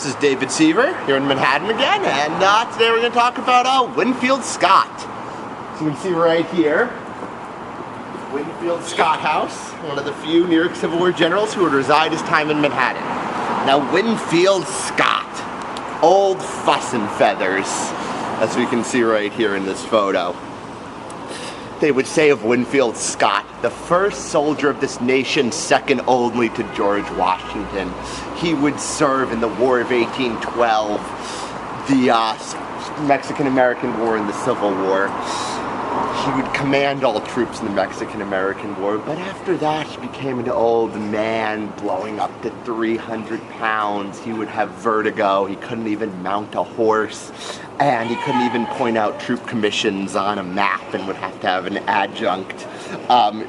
This is David Seaver here in Manhattan again, and today we're going to talk about Winfield Scott. So you can see right here, Winfield Scott House, one of the few New York Civil War generals who would reside his time in Manhattan. Now Winfield Scott, old fuss and feathers, as we can see right here in this photo. They would say of Winfield Scott, the first soldier of this nation, second only to George Washington. He would serve in the War of 1812, the Mexican-American War and the Civil War. He would command all troops in the Mexican-American War, but after that he became an old man, blowing up to 300 pounds. He would have vertigo, he couldn't even mount a horse, and he couldn't even point out troop commissions on a map and would have to have an adjunct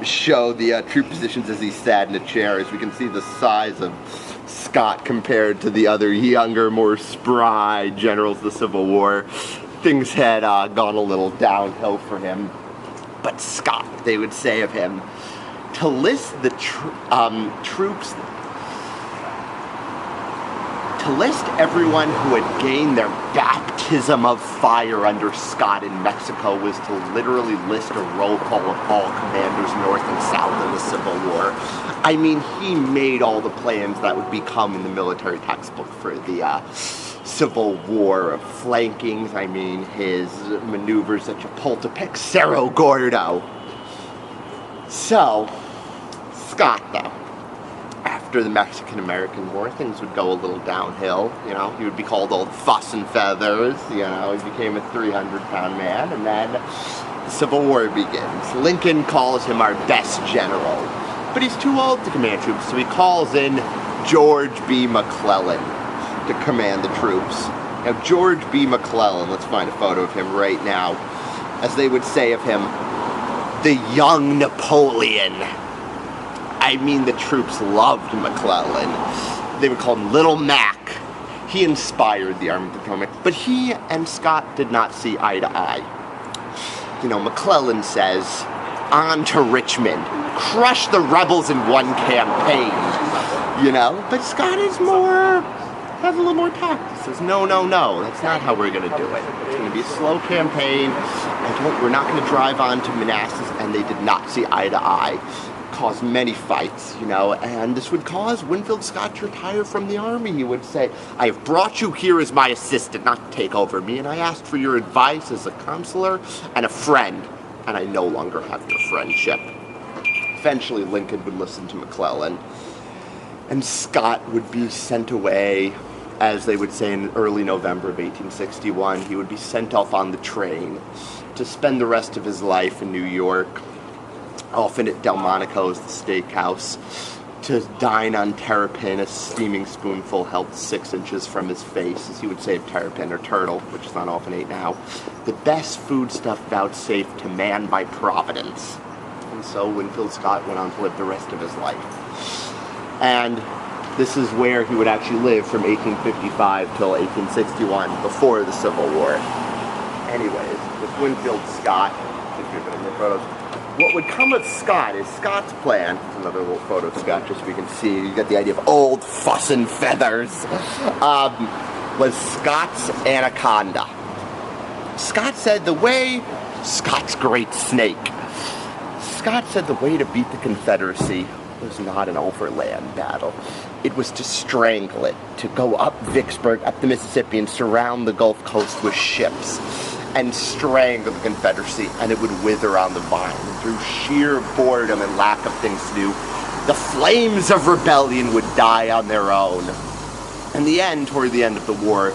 show the troop positions as he sat in a chair. As we can see, the size of Scott compared to the other younger, more spry generals of the Civil War. Things had gone a little downhill for him. But Scott, they would say of him, to list the troops, to list everyone who had gained their baptism of fire under Scott in Mexico was to literally list a roll call of all commanders north and south in the Civil War. I mean, he made all the plans that would become in the military textbook for the Civil War, flankings. I mean, his maneuvers at Chapultepec, Cerro Gordo. So, Scott, though, after the Mexican-American War, things would go a little downhill. You know, he would be called old fuss and feathers. You know, he became a 300-pound man, and then the Civil War begins. Lincoln calls him our best general, but he's too old to command troops, so he calls in George B. McClellan to command the troops. Now, George B. McClellan, let's find a photo of him right now, as they would say of him, the young Napoleon. I mean, the troops loved McClellan. They would call him Little Mac. He inspired the Army of the Potomac, but he and Scott did not see eye to eye. You know, McClellan says, on to Richmond, crush the rebels in one campaign, you know, but Scott is has a little more tact. He says, no, that's not how we're going to do it. It's going to be a slow campaign. We're not going to drive on to Manassas, and they did not see eye to eye. Caused many fights, you know, and this would cause Winfield Scott to retire from the Army. He would say, I have brought you here as my assistant, not to take over me, and I asked for your advice as a counselor and a friend, and I no longer have your friendship. Eventually, Lincoln would listen to McClellan, and Scott would be sent away. As they would say, in early November of 1861, he would be sent off on the train to spend the rest of his life in New York, often at Delmonico's, the steakhouse, to dine on terrapin, a steaming spoonful held 6 inches from his face, as he would say of terrapin or turtle, which is not often ate now, the best foodstuff vouchsafed to man by Providence. And so Winfield Scott went on to live the rest of his life. And this is where he would actually live from 1855 till 1861, before the Civil War. Anyways, with Winfield Scott, what would come of Scott is Scott's plan. Another little photo of Scott, just so we can see. You get the idea of old fuss and feathers. Was Scott's anaconda. Scott said the way, Scott's great snake. Scott said the way to beat the Confederacy was not an overland battle. It was to strangle it, to go up Vicksburg, up the Mississippi, and surround the Gulf Coast with ships, and strangle the Confederacy, and it would wither on the vine. And through sheer boredom and lack of things to do, the flames of rebellion would die on their own. In the end, toward the end of the war,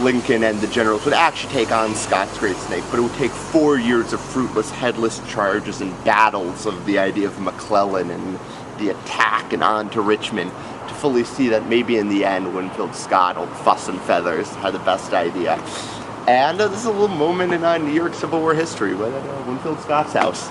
Lincoln and the generals would actually take on Scott's great snake, but it would take 4 years of fruitless, headless charges and battles of the idea of McClellan and the attack and on to Richmond to fully see that maybe in the end Winfield Scott, old fuss and feathers, had the best idea. And this is a little moment in New York Civil War history with Winfield Scott's house.